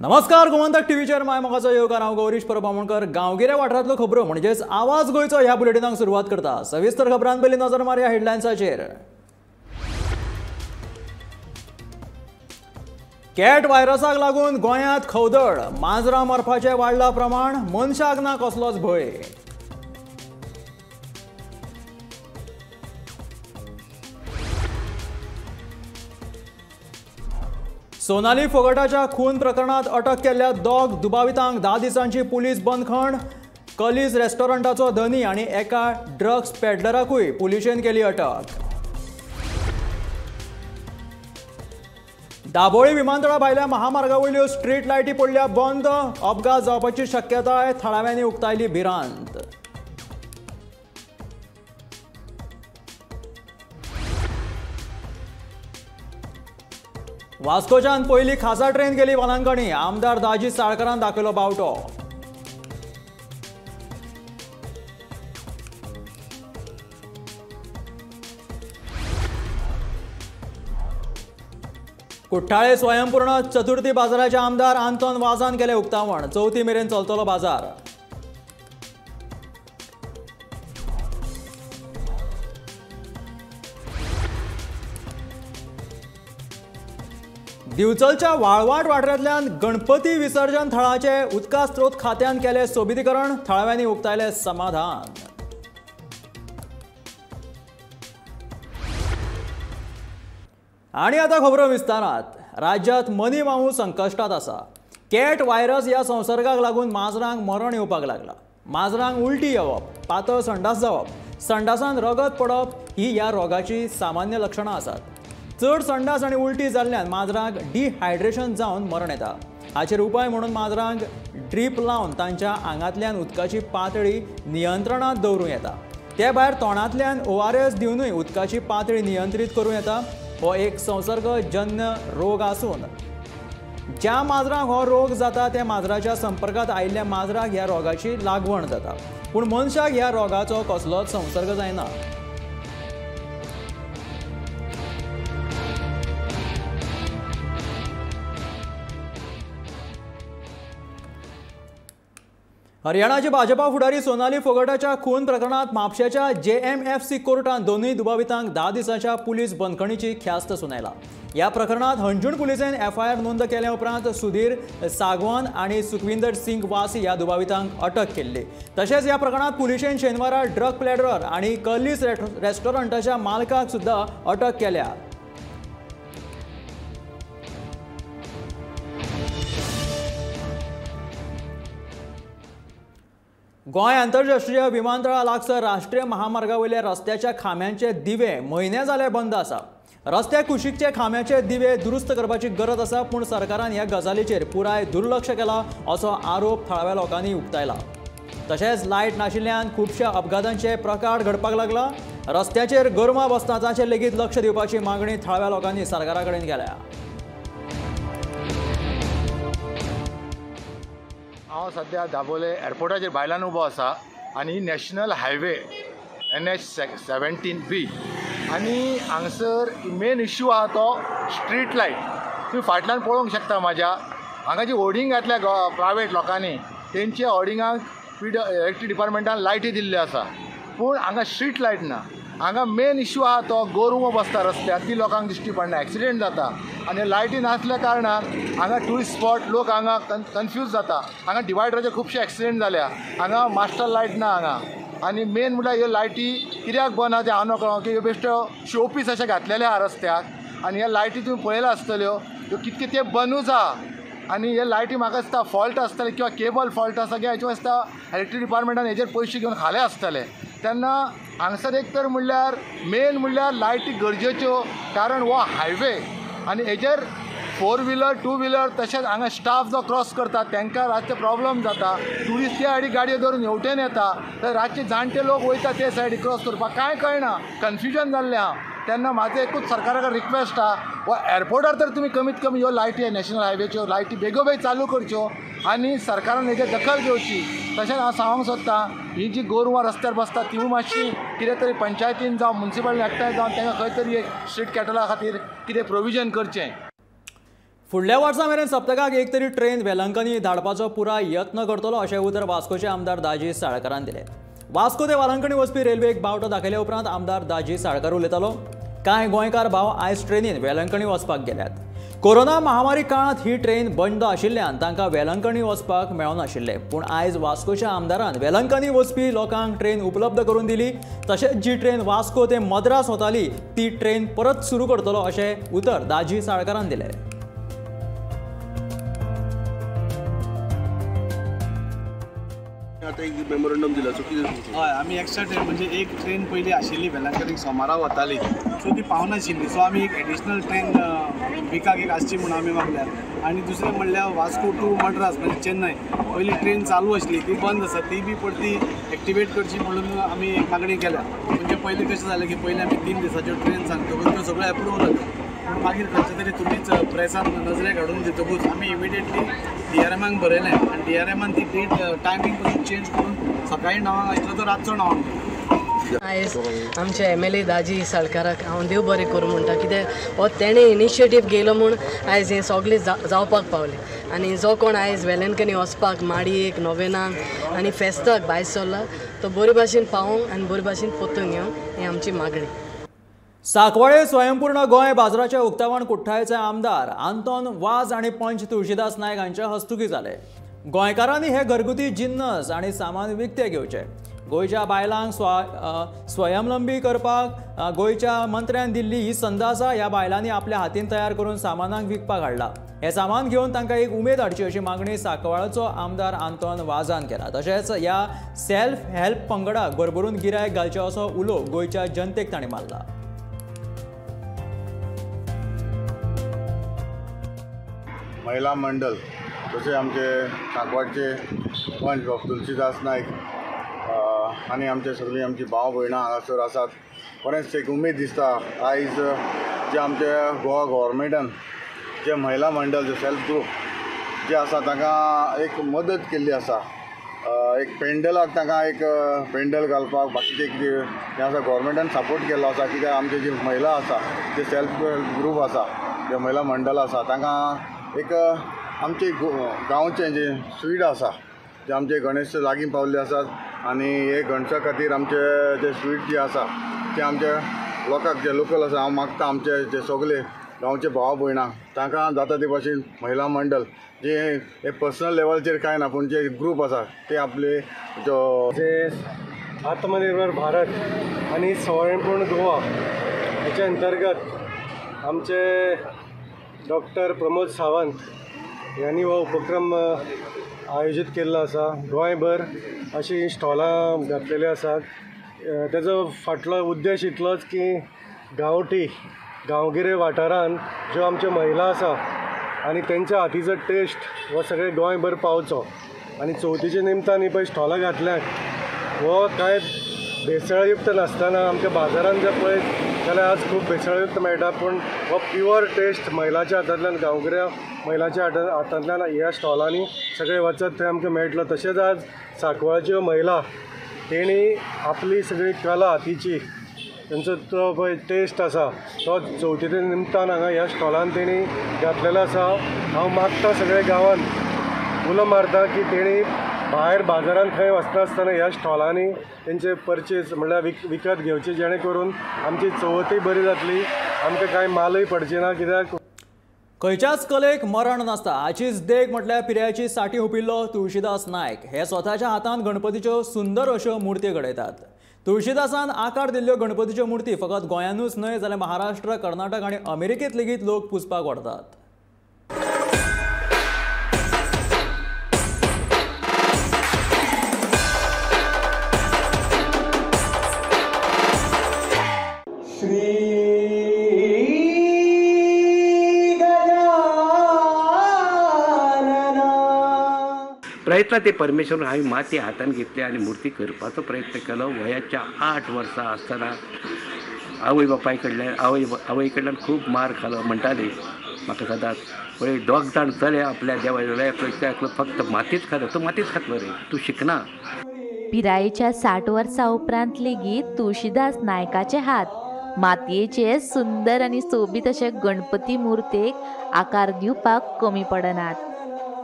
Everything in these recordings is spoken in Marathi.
नमस्कार गोमंतक टीव्हीचेर माय मोगाचो येवकार हांव गौरीश परबामणकर गांवगिऱ्या वाठारांतल्यो खबरो म्हणजेच आवाज गोंयचो ह्या बुलेटिनाक सुरवात करता। सविस्तर खबरां पयलीं नजर मारया हेडलायन्साचेर। कॅट व्हायरसाक लागून गोंयांत खवदळ, माजरां मरपाचें वाडलां प्रमाण, मनशाक ना कसलोच भंय। सोनाली फोगाटाच्या खून प्रकरणात अटक केल्ल्या दोग दुबावितांक 10 दिसांची पुलीस बंदखण। कलीज रेस्टॉरंटाचो धनी आनी एका ड्रग्स पेडलराकूय पुलिशेन केली अटक। दाबोळी विमानतळा भायल्या महामार्गावयल्यो स्ट्रीट लायटी पडल्या बंद, अपघात जावपाची शक्यताय थळाव्यांनी उक्तायली भिरांत। वास्कोच्यान पयली खासा ट्रेन गेली वालांकणी, आमदार दाजी साळकारान दाखयलो बावटो। कुठ्ठाळे स्वयंपूर्ण चतुर्थी बाजाराचे आमदार आंतोन वाझान केले उक्तावण, 4थी मेरेन चलतलो बाजार। दिवचलच्या वाळवाट वाठारांतल्यान गणपती विसर्जन थळाचे उदका स्त्रोत खात्यान केले सोबितीकरण, थळाव्यांनी उक्तायले समाधान। आणि आता खबरो विस्तारात। राज्यात मनी माऊ संकश्टात आसा। कॅट व्हायरस ह्या संसर्गाक लागून माजरांक मरण येवपाक लागला। माजरांक उलटी येवप, पातळ संडास जावप, संडासान रगत पडप ही ह्या रोगाची सामान्य लक्षणां आसात। चड संडास आनी उलटी जाल्ल्यान माजरांक डिहायड्रेशन जावन मरण येता। हाचेर उपाय म्हणून माजरांक ड्रीप लावन तांच्या आंगांतल्यान उदकाची पातळी नियंत्रणांत दवरूं येता। ते भायर तोंडांतल्यान ORS दिवनूय उदकाची पातळी नियंत्रीत करूं येता। हो एक संसर्गजन्य रोग आसून ज्या माजरांक हो रोग जाता त्या माजराच्या संपर्कांत आयिल्ल्या माजराक ह्या रोगाची लागवण जाता, पूण मनशाक ह्या रोगाचो कसलोच संसर्ग जायना। हरियाणाचे भाजपा फुडारी सोनाली फोगाटाच्या खून प्रकरणात म्हापशेच्या JMFC कोर्टान दोनूय दुबावितांक 10 दिसांच्या पुलीस बंदखणीची ख्यास्त सुनायला। ह्या प्रकरणात हंजूण पुलिसेन FIR नोंद केल्या उपरांत सुधीर सागवान आणि सुखविंदर सिंग वासी ह्या दुबावितांक अटक केल्ली। तशेंच ह्या प्रकरणात पुलिशेन शेनवारा ड्रग पेडलर आणि कलीज रेस्टॉरंटाच्या मालकाक सुद्धा अटक केल्या। गोंय आंतरराष्ट्रीय विमानतळा लागसार राष्ट्रीय महामार्गावयल्या रस्त्याच्या खांब्यांचे दिवे म्हयने जाले बंद आसा। रस्ते कुशीकचे खांब्याचे दिवे दुरुस्त करपाची गरज आसा, पूण सरकारान ह्या गजालीचेर पुराय दुर्लक्ष केला असो आरोप थळाव्या लोकांनी उक्तायला। तशेंच लायट नाशिल्ल्यान खुबशा अपघातांचे प्रकार घडपाक लागला। रस्त्याचेर गोरवां बसतात ताचेर लेगीत लक्ष दिवपाची मागणी थळाव्या लोकांनी सरकारा कडेन केल्या। हांव सध्या दाबोळे एअरपोर्टाचेर भायल्यान उबो आसा आनी नॅशनल हायवे NH17B आनी हांगसर मेन इश्यू आहा तो स्ट्रीट लायट। तुमी फाटल्यान पळोवंक शकता म्हाज्या हांगा जी होर्डिंग घातल्या प्रायवेट लोकांनी, तेंच्या होर्डिंगाक इलेक्ट्रीक डिपार्टमेंटान लायटी दिल्ल्यो आसा, पूण हांगा स्ट्रीट लायट ना। हांगा मेन इश्यू आहा तो गोरवां बसता रस्त्यार, ती लोकांक दिश्टी पडना, एक्सिडेंट जाता आनी लायटी नासल्या कारणान हांगा ट्युरिस्ट स्पॉट लोक हांगा कन्फ्यूज जाता। हांगा डिवायडराचे खुबशे एक्सिडेंट जाल्या, हांगा मास्टर लायट ना हांगा। आनी मेन म्हळ्यार ह्यो लायटी कित्याक बंद आहा तें हांव नकळो की ह्यो बेश्ट्यो शोपीस अशे घातलेले आहा रस्त्याक, आनी ह्या लायटी तुमी पळयल्या आसतल्यो ह्यो कितके ते बंदूच आहा। आनी हे लायटी म्हाका दिसता फॉल्ट आसतले किंवा केबल फॉल्ट आसा किंवा हेचे दिसता इलेक्ट्रीक डिपार्टमेंटान हेजेर पयशे घेवन खाले आसतले। तेन्ना हांगसर एक तर म्हणल्यार मेन म्हणल्यार लायटी गरजेच्यो, कारण हो हायवे आनी हेजेर 4 व्हिलर 2 व्हिलर तशेंच हांगा स्टाफ जो क्रॉस करता तांकां रातचे प्रॉब्लम जाता। ट्युरिस्ट त्या सायडीक गाडयो धरून हेवटेन येता, तर रातचे जाणटे लोक वयता ते सायडीक क्रॉस करपाक कांय कळना, कन्फ्युजन जाल्लें आहा। तेन्ना म्हाजो एकूच सरकारा कडेन रिक्वेस्ट आहा, हो एअरपोर्टार तर तुमी कमीत कमी ह्यो लायटी नॅशनल हायवेच्यो लायटी बेगोबेग चालू करच्यो आनी सरकारान हेजेर दखल घेवची। तशेंच हांव सांगूंक सोदतां ही जी गोरवां रस्त्यार बसता ती मातशी कितें तरी पंचायतीन जावं म्युनिसिपल एकठांय जावन तांकां खंय तरी एक स्ट्रीट कॅटला खातीर कितें प्रोविजन करचें। फुडल्या वर्सा मेरेन सप्तकाक एक तरी ट्रेन वेलंकनी धाडपाचो पुराय यत्न करतलो अशें उतर वास्कोचे आमदार दाजी साळकारान दिलें. वास्को ते वेलंकणी वचपी रेल्वेक बावटो दाखयल्या उपरांत आमदार दाजी साळकार उलयतालो. कांय गोंयकार भाव आयज ट्रेनीन वेलंकणी वचपाक गेल्यात. कोरोना महामारी काळांत ही ट्रेन बंद आशिल्ल्यान तांकां वेलंकणी वचपाक मेळनाशिल्लें, पूण आयज वास्कोच्या आमदारान वेलंकनी वचपी लोकांक ट्रेन उपलब्ध करून दिली. तशेंच जी ट्रेन वास्को ते मद्रास वताली ती ट्रेन परत सुरू करतलो अशें उतर दाजी साळकारान दिलें. आता एक मेमोरंडम दिला सो कितें हय आमी एक्स्ट्रा ट्रेन म्हणजे एक ट्रेन पयली आशिल्ली वेलंकनीक सोमारा वताली सो ती पावनाशिल्ली सो आमी एक एडिशनल ट्रेन विकाक एक आसची म्हणून आमी मागल्यात. आनी दुसरें म्हणल्यार वास्को टू मद्रास म्हणजे चेन्नय पयली ट्रेन चालू आशिल्ली ती बंद आसा ती बी परती एक्टिवेट करची म्हणून आमी एक मागणी केल्या. म्हणजे पयलीं कशें जालें की पयलीं आमी 3 दिसाच्यो ट्रेन सांगतकूच त्यो सगळ्यो अप्रूव्ह जाल्यो. मागीर खंयच्या तरी तुमीच प्रेसान नजरेक हाडून दितकूच आमी इमिडिएटली DRMाक बरयलें आनी DRMान ती डेट टायमींग पासून चेंज करून सकाळी 9 आसलो तो रातचो 9. आयज आमचे MLA दाजी साळकाराक हांव देव बरें करूं म्हणटा, कित्याक हो तेणें इनिशिएटीव घेयलो म्हूण आयज हें सगळें जावपाक पावलें. आनी जो कोण आयज वेलंकनी वचपाक माडयेक नोवेनाक आनी फेस्ताक भायर सरला तो बरे भाशेन पावोंक आनी बरे भाशेन पोतून येवंक ही आमची मागणी. सांकवाळे स्वयंपूर्ण गोंय बाजाराचे उक्तावण कुठ्ठायचे आमदार आंतोन वाज आणि पंच तुळशीदास नायक हांच्या हस्तुकी जाले. गोंयकारांनी हे घरगुती जिन्नस आणि सामान विकते घेवचे. गोंयच्या बायलांक स्वयंलंबी करपाक गोंयच्या मंत्र्यान दिल्ली ही संद आसा. ह्या बायलांनी आपल्या हातीन तयार करून सामानाक विकपाक हाडला. हे सामान घेवन तांकां एक उमेद हाडची अशी मागणी सांकवाळचो आमदार आंतोन वाजान केला. तशेंच ह्या सेल्फ हेल्प पंगडाक भरभरून गिरायक घालचे असो उलो गोंयच्या जनतेक तांणी मारला. महिला मंडळ जसे आमचे सांकवाडचे पंच डॉ तुळशीदास नायक आनी आमचे सगळीं आमची भाव भयणां हांगासर आसात. बरेंच एक उमेद दिसता आयज जे आमचे गोवा गव्हर्मेंटान जे महिला मंडळ जे सेल्फ ग्रूप जे आसा तांकां एक मदत केल्ली आसा. एक पेंडलाक तांकां एक पेंडल घालपाक बाकीचे एक जे आसा गव्हर्मेंटान सपोर्ट केल्लो आसा. कित्याक आमचे जी महिला आसा जे सेल्फ ग्रूप आसा जे महिला मंडळ आसा तांकां एक आमचे गांवचे जे स्वीट आसा जे आमचे गणेश लागीं पावल्ले आसात आनी हे गणेशा खातीर आमचे जे स्वीट जे आसा ते आमचे लोकांक जे लोकल आसा हांव मागता आमचे जे सगळे गांवचे भाव भयणां तांकां जाता ते भाशेन महिला मंडळ जे हे पर्सनल लेवलचेर कांय ना पूण जे ग्रूप आसा ते आपले जे आत्मनिर्भर भारत आणि स्वयंपूर्ण गोवा हेच्या अंतर्गत आमचे डॉक्टर प्रमोद सावंत यांनी हो उपक्रम आयोजीत केल्लो आसा. गोंयभर अशी स्टॉलां घातलेली आसात. तेजो फाटलो उद्देश इतलोच की गांवठी गांवगिरे वाठारांत ज्यो आमच्यो महिला आसा आनी तेंच्या हातीचो टेस्ट हो सगळे गोंयभर पावचो. आनी चवथीच्या निमतान ही पळय स्टॉलां घातल्यात हो कांय भेसळयुक्त नासतना आमच्या बाजारांत जर पळयत जाल्यार आज खूब भेसळयुक्त मेळटा, पूण हो प्युअर टेस्ट महिलाच्या हातांतल्यान गांवगिऱ्या महिलाच्या हातांतल्यान ह्या स्टॉलांनी सगळे वचत थंय आमकां मेळटलो. तशेंच आज सांकवाळच्यो महिला तेणी आपली सगळी कला हातीची तेंचो तो पळय टेस्ट आसा तो चवथीच्या निमतान हांगा ह्या स्टॉलान तेणी घातलेलो आसा. हांव मागता सगळे गांवांत उलो मारता की तेणी भायर बाजारांत खंय वचनासतना ह्या स्टॉलांनी तेंचे परचेज म्हणल्यार विकत घेवचे जेणे करून आमची चवथूय बरी जातली, आमकां कांय मालूय पडचे ना. कित्याक खंयच्याच कलेक मरण नासता हाचीच देख म्हटल्यार पिरायेची साठी हुपिल्लो तुळशीदास नायक हे स्वताच्या हातान गणपतीच्यो सुंदर अश्यो मुर्ती घडयतात. तुळशीदासान आकार दिल्ल्यो गणपतीच्यो मुर्ती फकत गोंयानूच न्हय जाल्यार महाराष्ट्र, कर्नाटक आनी अमेरिकेंत लेगीत लोक पुजपाक वतात. प्रयत्न ते परमेश्वर हांवें माती हातान घेतली आनी मुर्ती करपाचो प्रयत्न केलो. वयाच्या 8 वर्सां आसतना आवय बापाय कडल्यान खूब मार खालो. म्हणटाली म्हाका सदांच पळय दोग जाण चले आपल्या देवाक फक्त मातीच खाता, तूं मातीच खातलो रे, तूं शिकना. पिरायेच्या 60 वर्सां उपरांत लेगीत तुळशीदास नायकाचे हात मातयेचे सुंदर आनी सोबीत अशे गणपती मुर्तेक आकार दिवपाक कमी पडनात।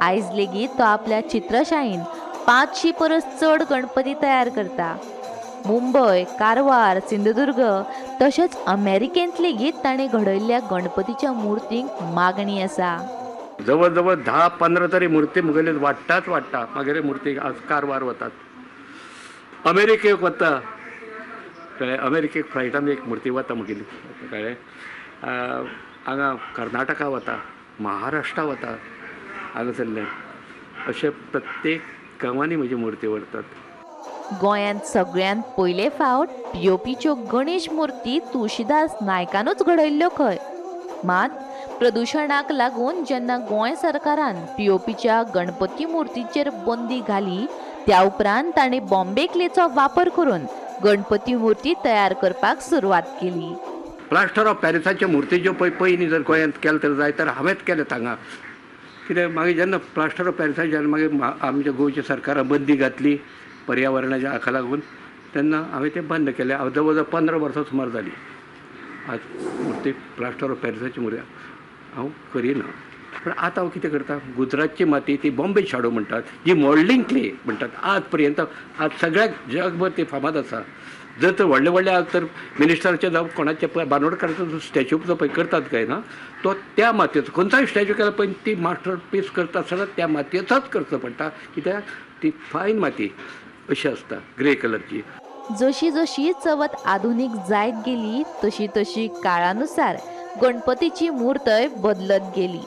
आयज लेगीत तो आपल्या चित्रशायेन 500 परस चड गणपती तयार करता। मुंबय, कारवार, सिंधुदुर्ग तशेंच अमेरिकेंत लेगीत ताणें घडयल्ल्या गणपतीच्या मुर्तींक मागणी आसा। जवळ जवळ 10-15 तरी मुर्ती मुगेले वाडटा मागेले मुर्ती आज कारवार वतात, अमेरिकेक वता, कळ्ळें, अमेरिकेक फ्लायटान एक मुर्ती वता मुगेली, कळ्ळें, हांगा कर्नाटका वता, महाराष्ट्रा वता, हांगासरल्यान अशे प्रत्येक गांवांनी म्हजी मुर्ती व्हरतात। गोंयांत सगळ्यांत पयले फावट पीओपीच्यो गणेश मुर्ती तुळशीदास नायकानूच घडयल्ल्यो खंय, मात प्रदुशणाक लागून जेन्ना गोंय सरकारान पीओपीच्या गणपती मुर्तीचेर बंदी घाली त्या उपरांत ताणें बॉम्बे क्लेचो वापर करून गणपती मुर्ती तयार करपाक सुरवात केली। प्लास्टर ऑफ पॅरिसाच्यो मुर्ती ज्यो पयलीं जर गोंयांत केले तर जाय तर हांवेंच केले हांगा, कित्याक मागीर जेन्ना प्लास्टर ऑफ पॅरिसाची जेन्ना मागीर आमच्या गोंयच्या सरकारान बंदी घातली पर्यावरणाच्या हाका लागून, तेन्ना हांवें तें बंद केलें। जवळ जवळ 15 वर्सां सुमार जाली आज मुर्ती प्लास्टर ऑफ पॅरिसाची मुर्ती हांव करिना। पण आतां हांव कितें करता, गुजरातची माती ती बॉम्बे शाडो म्हणटात, जी मॉल्डिंग क्ले म्हणटात, आज पर्यंत आज सगळ्याक जगभर ती फामाद आसा। जर तर व्हडले व्हडले आज तर मिनिस्टराचे जावं कोणाचे बांदोडकाराचो जो स्टॅच्यू जो पळय करतात काय ना, तो त्या मातयेचो खंयचोय स्टॅच्यू केला पळय ती मास्टर पीस करता आसतना त्या मातयेचोच करचो पडटा, कित्याक ती फायन माती अशी आसता ग्रे कलरची। जशी जशी चवथ आधुनीक जायत गेली तशी तशी काळानुसार गणपतीची मूर्तय बदलत गेली।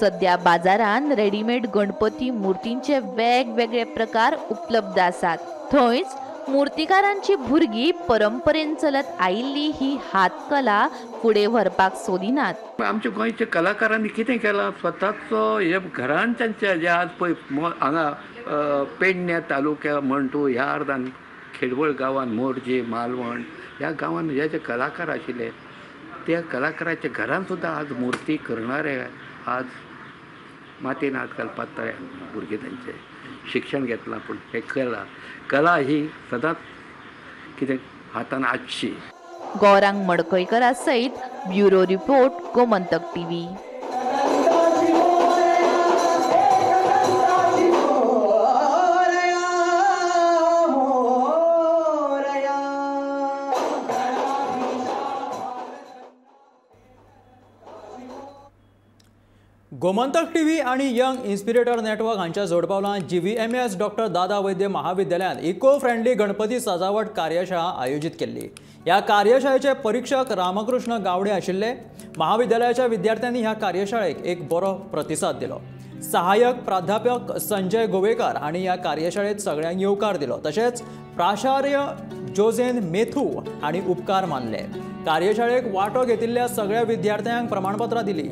सध्या बाजारात रेडीमेड गणपती मुर्तींचे वेगवेगळे प्रकार उपलब्ध आसात। थंयच मुर्तीकारांची भुरगीं परंपरेन चलत आयिल्ली ही हातकला फुडें व्हरपाक सोदिनात। आमच्या गोंयच्या कलाकारांनी कितें केलां, स्वताचो हे घरांच्या जे आज पळय हांगा पेडण्या तालुक्या म्हण तूं ह्या अर्दान खेडवळ गांवांत मोरजे, मालवण ह्या गांवांत हे जे कलाकार आशिल्ले त्या कलाकाराच्या घरांत सुद्दां आज मुर्ती करणारे आज मातयेन हात घालपाक तयार भुरगे तांचे शिक्षण घेतलां, पूण हे कला ही सदांच कितें हातान आसची। गौरांग मडकयकरा सयत bureau report, Gomantak TV. Gomantak TV आणि यंग इन्स्पिरेटर नेटवर्क हांच्या जोडपावलान GVMS डॉक्टर दादा वैद्य महाविद्यालयात इको फ्रेंडली गणपती सजावट कार्यशाळा आयोजित केल्ली। ह्या कार्यशाळेचे परीक्षक रामकृष्ण गावडे आशिल्ले। महाविद्यालयाच्या विद्यार्थ्यांनी ह्या कार्यशाळेक एक बरो प्रतिसाद दिलो। सहाय्यक प्राध्यापक संजय गोवेकर हांणी ह्या कार्यशाळेत सगळ्यांक येवकार दिलो, तशेंच प्राचार्य जोजेन मेथू हांणी उपकार मानले। कार्यशाळेक वांटो घेतिल्ल्या सगळ्या विद्यार्थ्यांक प्रमाणपत्रां दिली।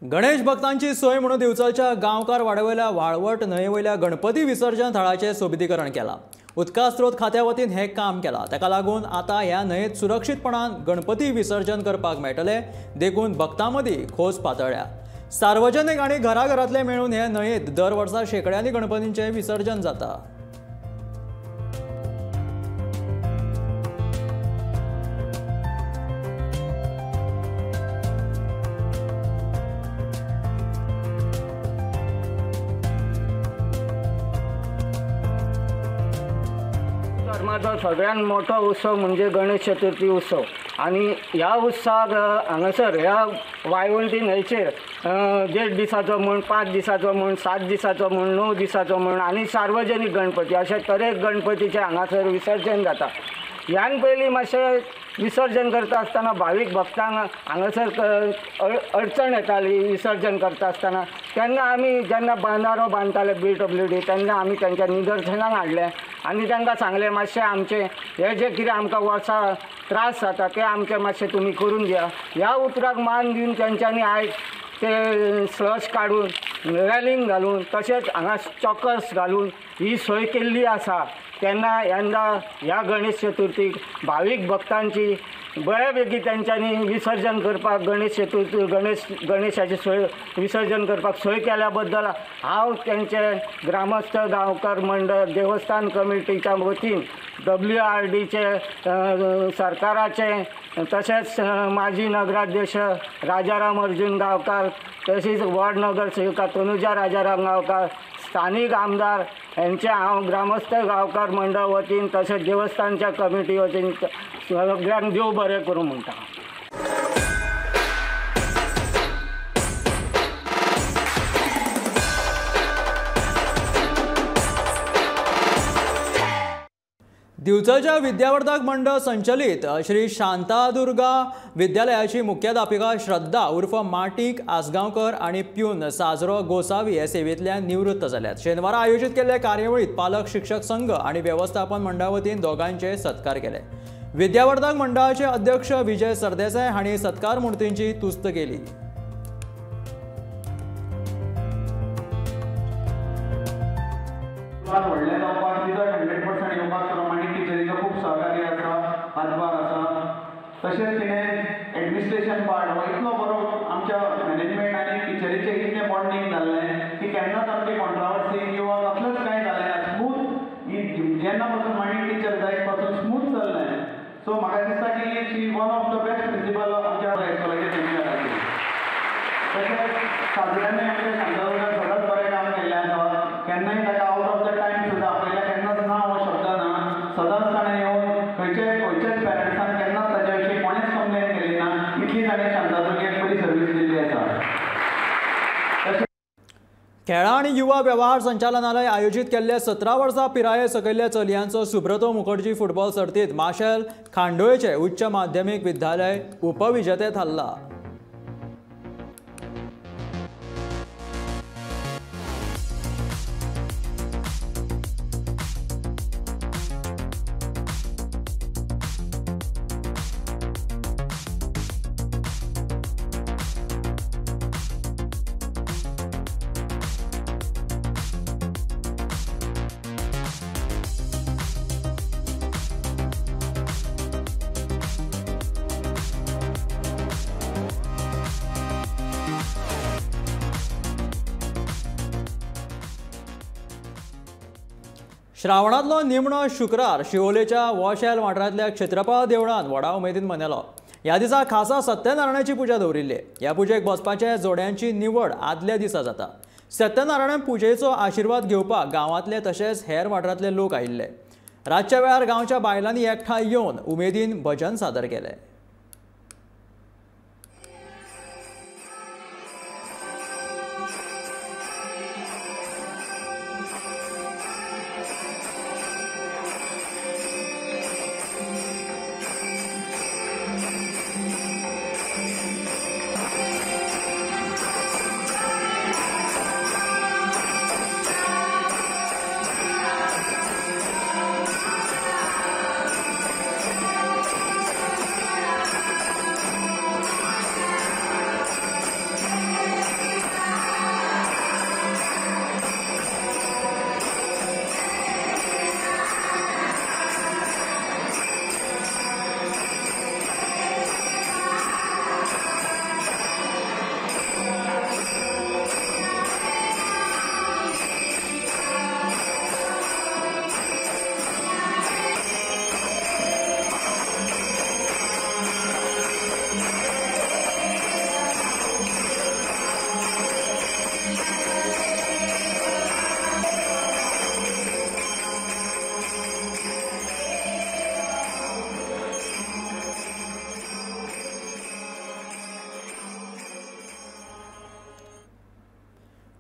गणेश भक्तांची सोय म्हणून दिवसाच्या गांवकार वाड्यावयल्या वाळवट न्हंयेवयल्या गणपती विसर्जन थळाचे सोबितीकरण केला। उदका स्रोत खात्या वतीन हे काम केला, ताका लागून आता ह्या न्हंयेत सुरक्षीतपणान गणपती विसर्जन करपाक मेळटले, देखून भक्तां मदीं खोस पातळ्ळ्या। सार्वजनिक आणि घराघरातले मेळून हे न्हंयेत दर वर्सा शेकड्यांनी गणपतींचे विसर्जन जाता। धर्माचो सगळ्यात मोठो उत्सव म्हणजे गणेश चतुर्थी उत्सव आणि ह्या उत्सवाक हांगासर ह्या वाळवंटी न्हंयचेर 1.5 दिसाचो म्हण 5 दिसाचो म्हण 7 दिसाचो म्हण 9 दिसाचो म्हण आणि सार्वजनिक गणपती अशे तरेक गणपतीचे हांगासर विसर्जन जाता। ह्यान पयलीं मातशें विसर्जन करता आसतना भावीक भक्तांक हांगासर अडचण येताली विसर्जन करता आसतना, तेन्ना आमी जेन्ना बांदारो बांदताले BWD तेन्ना आमी तांच्या निदर्शनाक हाडले आनी तांकां सांगलें मातशें आमचें हे जे कितें आमकां वर्सा त्रास जाता ते आमचे मातशें तुमी करून दिया। ह्या उतराक मान दिवन तेंच्यांनी आयज ते स्लश काडून रॅलिंग घालून तशेंच हांगा चॉकर्स घालून ही सोय केल्ली आसा। तेन्ना यंदा ह्या गणेश चतुर्थीक भावीक भक्तांची बऱ्यापैकी तेंच्यांनी विसर्जन करपाक गणेशाची सोय विसर्जन करपाक सोय केल्या बद्दल हांव तेंचे ग्रामस्थ गांवकार मंडळ देवस्थान कमिटीच्या वतीन WRDचे सरकाराचे तशेंच माजी नगराध्यक्ष राजाराम अर्जुन गांवकार तशीच वार्ड नगरसेविका तनुजा राजाराम गांवकार स्थानिक आमदार यांचे हांव ग्रामस्थ गांवकार मंडळ वतीन तशेंच देवस्थानच्या कमिटी वतीन सगळ्यांक देव बरें करूं म्हणटा। दिवचलच्या विद्यावर्धक मंडळ संचलित श्री शांतादुर्गा विद्यालयाची मुख्याध्यापिका श्रद्धा उर्फ माटिक आसगांवकर आणि प्यून साजरो गोसावी हे सेवेंतल्यान निवृत्त जाल्यात। शेनवारा आयोजित केल्ले कार्यावळीत पालक शिक्षक संघ आणि व्यवस्थापन मंडळा वतीन दोगांचे सत्कार केले। विद्यावर्धक मंडळाचे अध्यक्ष विजय सरदेसाय हांणी सत्कार मुर्तींची तुस्त केली। व्हडले जावपाक 100% येवपाक प्रमाणीत टिचरीचो खूब सहकार्य आसा, हातभार आसा। तशेंच तिणें एडमिनिस्ट्रेशन पार्ट हो इतलो बरो आमच्या मॅनेजमेंट आनी टिचरीचें इतलें बॉन्डिंग जाल्लें की केन्नाच आमची कॉन्ट्रावर्सी किंवा कसलेंच कांय जालें ना। स्मूथ जेन्ना पासून मांडीक टिचर जायत पासून स्मूथ चल्लें। सो म्हाका दिसता की she one of the best principal आमच्या हायस्कुलाच्या सेमिनाराची। तशेंच साजऱ्यांनी आमच्या शांतादुर्गान सदांच बरें काम केल्लें आसा। केन्नाय ताका आउट ऑफ द टायम सुद्दां आपल्याला केन्नाच ना हो शब्द ना। सदांच ताणें येवन खंयच्याच पॅरंट्सान केन्नाच ताच्या विशीं कोणेच कंप्लेन केली ना। इतली ताणें शांतादुर्गेक बरी सर्वीस दिल्ली आसा। खेळां आणि युवा वेव्हार संचालनालय आयोजित केल्ले 17 वर्सां पिराये सकयल्या चलयांचो सुब्रतो मुखर्जी फुटबॉल सर्तीत माशेल खांडोळेचे उच्च माध्यमीक विद्यालय उपविजेते थारला। श्रावणातलो निमणो शुक्रार शिवोलेच्या वॉशेल वाठारांतल्या क्षेत्रपाळ देवळान व्हडा उमेदीन मनयलो। ह्या दिसा खासा सत्यनारायणाची पुजा दवरिल्ली। ह्या पुजेक बसपाच्या जोड्यांची निवड आदल्या दिसा जाता। सत्यनारायण पुजेचो आशिर्वाद घेवपाक गांवांतले तशेंच हेर वाठारांतले लोक आयिल्ले। रातच्या वेळार गांवच्या बायलांनी एकठांय येवन उमेदीन भजन सादर केलें।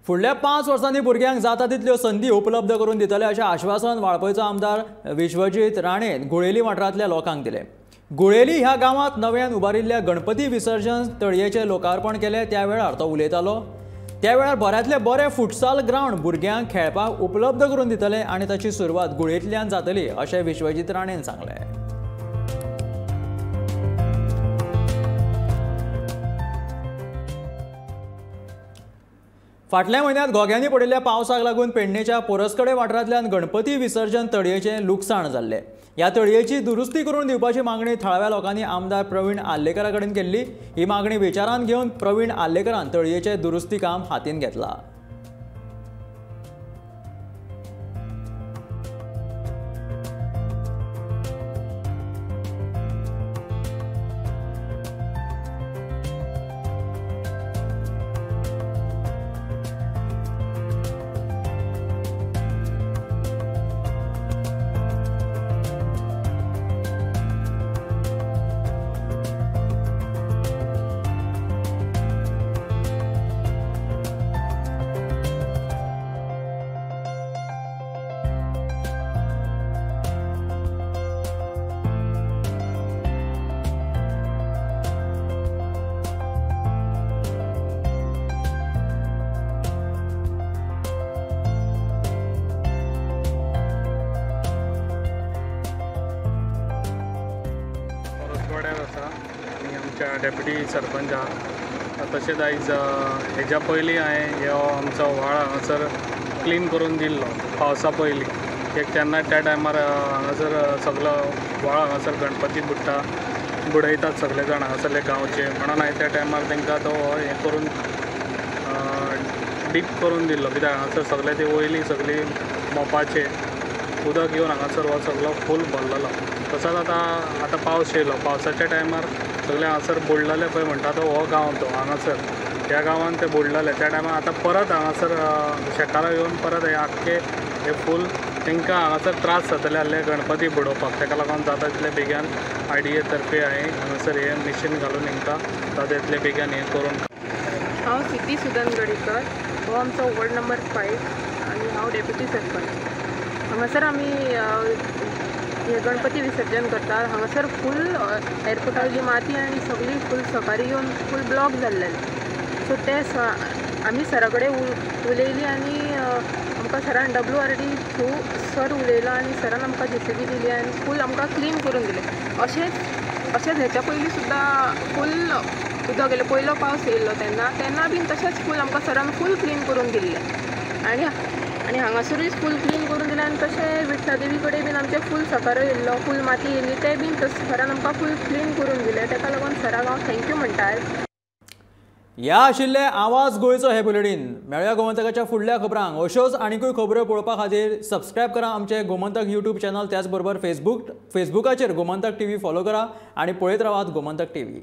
फुडल्या 5 वर्सांनी भुरग्यांक जाता तितल्यो संधी उपलब्ध करून दितले अशें आश्वासन वाळपयचो आमदार विश्वजीत राणेन गुळेली वाठारांतल्या लोकांक दिलें. गुळेली ह्या गांवांत नव्यान उबारिल्ल्या गणपती विसर्जन तळयेचें लोकार्पण केलें त्या वेळार तो उलयतालो. त्या वेळार बऱ्यांतले बरे फुटसाल ग्रावंड भुरग्यांक खेळपाक उपलब्ध करून दितले आनी ताची सुरवात गुळेंतल्यान जातली अशें विश्वजीत राणेन सांगलें. फाटल्या म्हयन्यांत घोग्यांनी पडिल्ल्या पावसाक लागून पेडणेच्या पोरसकडे वाठारांतल्यान गणपती विसर्जन तळयेचें लुकसाण जाल्लें. ह्या तळयेची दुरुस्ती करून दिवपाची मागणी थळाव्या लोकांनी आमदार प्रवीण आल्लेकरा कडेन केल्ली. ही मागणी विचारांत घेवन प्रवीण आल्लेकरान तळयेचें दुरुस्ती काम हातीन घेतलां. आनी आमच्या डेप्युटी सरपंच आहा. तशेंच आयज हेज्या पयलीं हांवें हो आमचो व्हाळ हांगासर क्लीन करून दिल्लो पावसा पयलीं. कित्याक तेन्ना त्या टायमार हांगासर सगलो व्हाळ हांगासर गणपती बुडयतात सगळे जाण हांगासरले गांवचे, म्हणून हांवें त्या टायमार तांकां तो हें करून डीप करून दिल्लो. कित्याक हांगासर सगळे ते वयली सगळी मोपाचे उदक येवन हांगासर हो सगळो फूल भरलेलो. तसोच आतां पावस येयलो, पावसाच्या टायमार सगळे हांगासर बुडलेले पळय म्हणटा तो हो गांव तो हांगासर ह्या गांवांत ते बुडलेले. त्या टायमार आतां परत हांगासर शेकारां येवन परत हे आख्खे हे फूल तांकां हांगासर त्रास जातले आहले गणपती बुडोवपाक. ताका लागून जाता तितले बेगीन IDA तर्फे हांवें हांगासर हे मिशीन घालून तांकां जाता तितले बेगीन हें करून. हांव सिद्धी सुदन गडेकर, हो आमचो वॉर्ड नंबर 5 आनी हांव डेप्युटी सरपंच. हांगासर आमी हे गणपती विसर्जन करतात. हांगासर फूल एअरपोर्टावयली माती आनी सगळी फूल सकाळी येवन फूल ब्लॉक जाल्लेले. सो ते आमी सरा कडेन उलयली आनी आमकां सरान WRD थ्रू सर उलयलो आनी सरान आमकां JCB दिली आनी फूल आमकां क्लीन करून दिले. अशेंच हेच्या पयलीं सुद्दां फूल उदक येयलें, पयलो पावस येयल्लो तेन्ना बीन तशेंच फूल आमकां सरान फूल क्लीन करून दिल्लें आनी हांगासरूय फूल क्लीन करून दिलें. आनी तशें विठ्ठलादेवी कडेन बीन आमचें फूल सकाळी येयल्लो, फूल माती येयल्ली ते बीन सरान आमकां फूल क्लीन करून दिलें. ताका लागून सराक हांव थँक्यू म्हणटात. ह्या आशिल्ले आवाज गोंयचो हे बुलेटीन. मेळुया गोमंतकाच्या फुडल्या खबरांक. अश्योच आनीकूय खबरो पळोवपा खातीर सबस्क्रायब करा आमचे गोमंतक यूट्यूब चॅनल. त्याच बरोबर फेसबुकाचेर गोमंतक TV फॉलो करा आनी पळयत रावात गोमंतक TV.